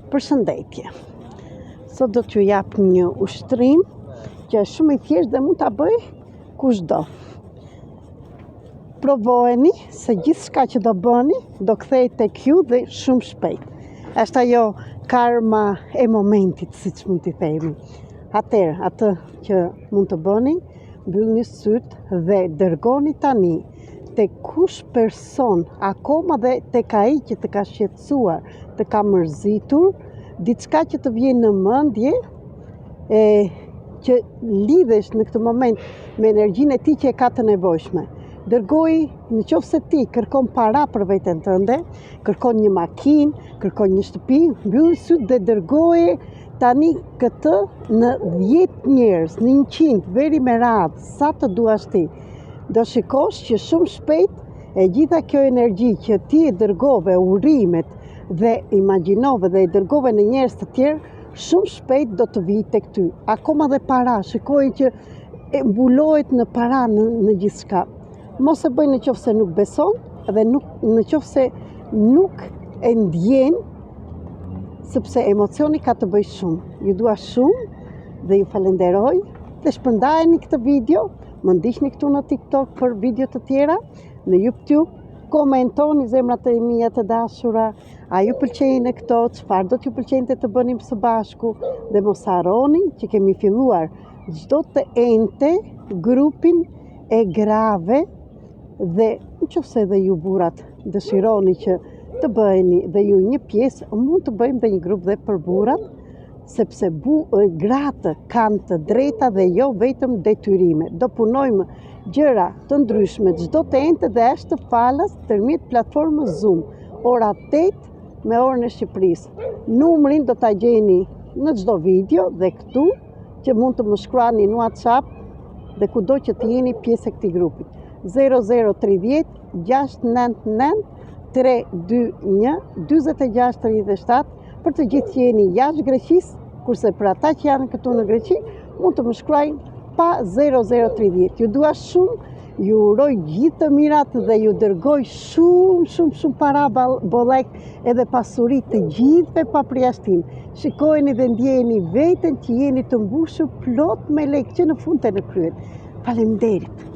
Përshëndetje. Sot do t'ju jap një ushtrim që është shumë i thjeshtë dhe mund ta bëj kushdo. Provojeni se gjithçka që do bëni do kthehet tek ju dhe shumë shpejt. Është ajo karma e momentit, siç mund t'i themi. Atëherë, atë që mund të bëni, mbyllni sytë dhe dërgoni tani tek kush person, akoma dhe tek ai që të ka shqetësuar, të ka mërzitur, diçka që të vjen në mendje, që lidhesh në këtë moment me energjinë e tij që e ka të nevojshme. Dërgoj, në qoftë se ti kërkon para për veten tënde, kërkon një makinë, kërkon një shtëpi, mbyll sytë dhe dërgoje tani këtë në 10 njerëz, në 100, veri me radhë, sa të duash ti. Do shikosh që shumë shpejt e gjitha kjo energji që ti e dërgove, urimet dhe imagjinove dhe e dërgove në njerëz të tjerë, shumë shpejt do të vijë tek ty. Akoma dhe para, shikoj që e mbulohet në para në gjithçka. Mos e bëj në qoftë se nuk beson dhe në qoftë se nuk e ndjen, sepse emocioni ka të bëjë shumë. Ju dua shumë dhe ju falenderoj dhe shpërndajeni këtë video. Më ndiqni këtu në TikTok për video të tjera, në YouTube, komentoni zemrat e mia të dashura, a ju pëlqejnë këto, çfarë do t'ju pëlqente të bënim së bashku, dhe mos harroni që kemi filluar çdo të enjte grupin e grave dhe nëse edhe ju burrat dëshironi që të bëheni dhe ju një pjesë, mund të bëjmë dhe një grup dhe për burrat, sepse gratë kanë të drejta dhe jo vetëm detyrime. Do punojmë gjëra të ndryshme çdo të enjte dhe është falas tërmjet platformës Zoom, ora 8 me orën e Shqipërisë. Numrin do ta gjeni në çdo video dhe këtu që mund të më shkruani në WhatsApp dhe kudo që të jeni pjesë e këtij grupi. 0030 699 321 4637 për të gjithë që jeni jashtë Greqisë, kurse për ata që janë këtu në Greqi, mund të më shkruajnë pa 0030. Ju dua shumë, ju uroj gjithë të mirat dhe ju dërgoj shumë para bollek edhe pasuri të gjithëve pa përjashtim. Shikojeni dhe ndjeni veten që jeni të mbushur plot me lekë që në fund të në kryet. Faleminderit.